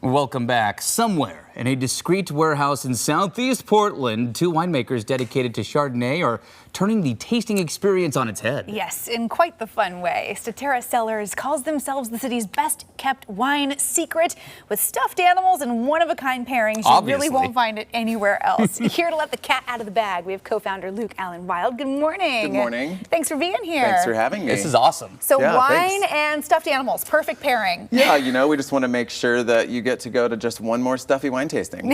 Welcome back. Somewhere in a discreet warehouse in southeast Portland, two winemakers dedicated to Chardonnay are turning the tasting experience on its head. Yes, in quite the fun way. Statera Cellars calls themselves the city's best-kept wine secret with stuffed animals and one-of-a-kind pairings. Obviously. You really won't find it anywhere else. Here to let the cat out of the bag, we have co-founder Luke Allen Wild. Good morning. Good morning. Thanks for being here. Thanks for having me. This is awesome. So Yeah, wine thanks. and stuffed animals, perfect pairing. Yeah, you know, we just want to make sure that you get to go to just one more stuffy wine tasting.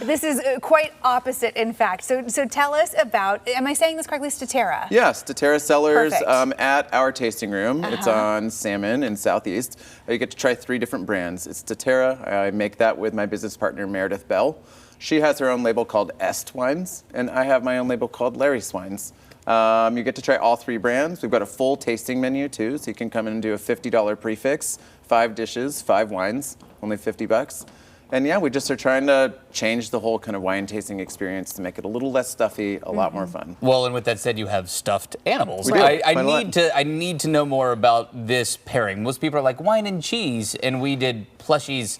This is quite opposite, in fact. So tell us about, am I saying this correctly, Statera? Yes, Statera Cellars Perfect. at our tasting room. It's on Salmon in Southeast. You get to try 3 different brands. It's Statera. I make that with my business partner, Meredith Bell. She has her own label called Est Wines, and I have my own label called Larry's Wines. You get to try all 3 brands. We've got a full tasting menu too, so you can come in and do a $50 prefix, 5 dishes, 5 wines, only $50. And yeah, we just are trying to change the whole kind of wine tasting experience to make it a little less stuffy, a lot more fun. Well, and with that said, you have stuffed animals. We do. I need to know more about this pairing. Most people are like wine and cheese, and we did plushies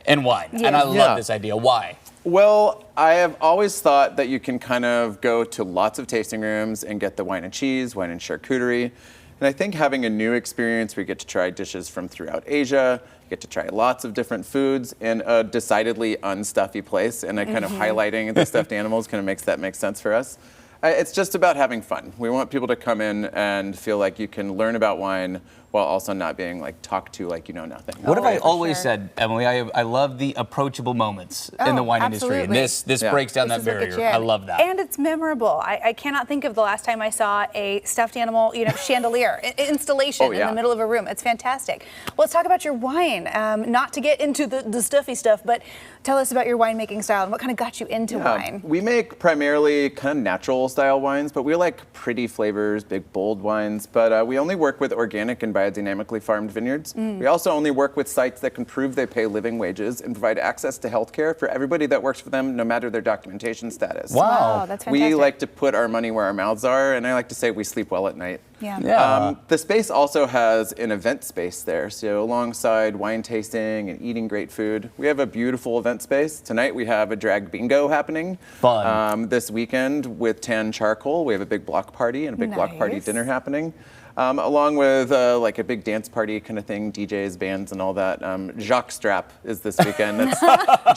and wine. Yeah. And I love Yeah. this idea. Why? Well, I have always thought that you can kind of go to lots of tasting rooms and get the wine and cheese, wine and charcuterie. And I think having a new experience where you get to try dishes from throughout Asia, you get to try lots of different foods in a decidedly unstuffy place, and kind of highlighting the stuffed animals kind of makes that make sense for us. It's just about having fun. We want people to come in and feel like you can learn about wine while also not being like talked to like you know nothing. What have I for always sure. said, Emily? I love the approachable moments in the wine industry. And absolutely. this Yeah. breaks down This that is like a barrier. I gem. love that. And it's memorable. I cannot think of the last time I saw a stuffed animal, chandelier installation in yeah. the middle of a room. It's fantastic. Well, let's talk about your wine. Not to get into the stuffy stuff, but tell us about your winemaking style and what kind of got you into wine. We make primarily kind of natural style wines, but we like pretty flavors, big bold wines. But we only work with organic and biodynamically farmed vineyards. We also only work with sites that can prove they pay living wages and provide access to healthcare for everybody that works for them, no matter their documentation status. Wow. That's fantastic. We like to put our money where our mouths are, and I like to say we sleep well at night. Yeah. The space also has an event space there. So alongside wine tasting and eating great food, we have a beautiful event space. Tonight we have a drag bingo happening. Fun. This weekend with Tan Charcoal, we have a big block party and a big block party Nice. dinner happening. Along with like a big dance party kind of thing, DJs, bands, and all that. Jacques Strap is this weekend. That's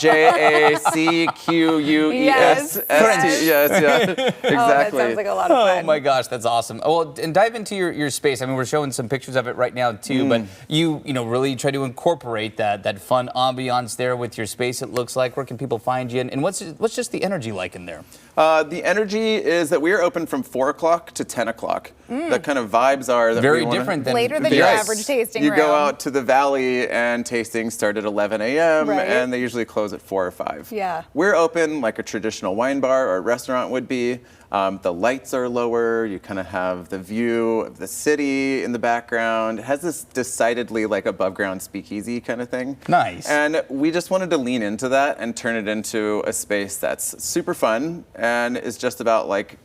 JACQUESST. Yes, yeah, exactly. Oh, that sounds like a lot of fun. Oh my gosh, that's awesome. Well, and dive into your space. I mean, we're showing some pictures of it right now too, but you really try to incorporate that fun ambiance there with your space. It looks like. Where can people find you? And what's just the energy like in there? The energy is that we are open from 4 o'clock to 10 o'clock. The kind of vibes are that Very we wanna- different than Later than your Yes. average tasting You room. go out to the valley and tastings start at 11 a.m. Right. and they usually close at 4 or 5. Yeah. We're open like a traditional wine bar or a restaurant would be. The lights are lower. You kind of have the view of the city in the background. It has this decidedly like above ground speakeasy kind of thing. Nice. And we just wanted to lean into that and turn it into a space that's super fun and is just about like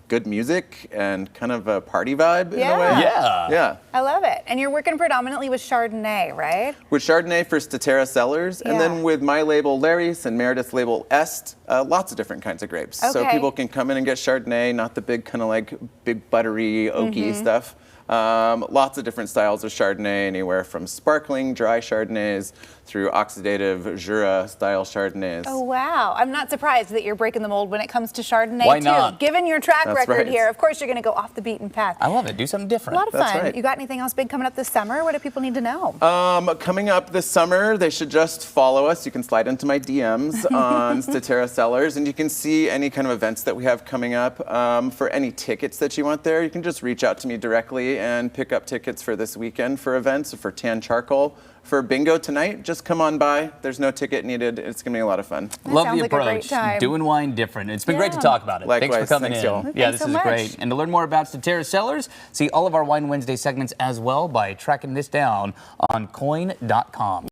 good music and kind of a party vibe in a way. Yeah. Yeah. I love it. And you're working predominantly with Chardonnay, right? With Chardonnay for Statera Cellars, and Yeah. then with my label Larry's and Meredith's label Est, lots of different kinds of grapes. So Okay. people can come in and get Chardonnay, not the big kind of like big buttery, oaky stuff. Lots of different styles of Chardonnay, anywhere from sparkling, dry Chardonnays through oxidative Jura style Chardonnays. Oh, wow. I'm not surprised that you're breaking the mold when it comes to Chardonnay, Why too. not? Given your track That's record right. here, of course you're going to go off the beaten path. I love it. Do something A different. lot of That's fun. right. You got anything else big coming up this summer? What do people need to know? Coming up this summer, they should just follow us. You can slide into my DMs on Statera Cellars, and you can see any kind of events that we have coming up. For any tickets that you want there, you can just reach out to me directly and pick up tickets for this weekend for events, for Tan Charcoal. For bingo tonight, just come on by. There's no ticket needed. It's going to be a lot of fun. That Love sounds the like a great approach. time. Doing wine different. It's been great to Yeah. talk about it. Thanks Likewise. for coming Thanks, in. y'all. Yeah, Thanks this so is much. great. And to learn more about Statera Cellars, see all of our Wine Wednesday segments as well by tracking this down on coin.com.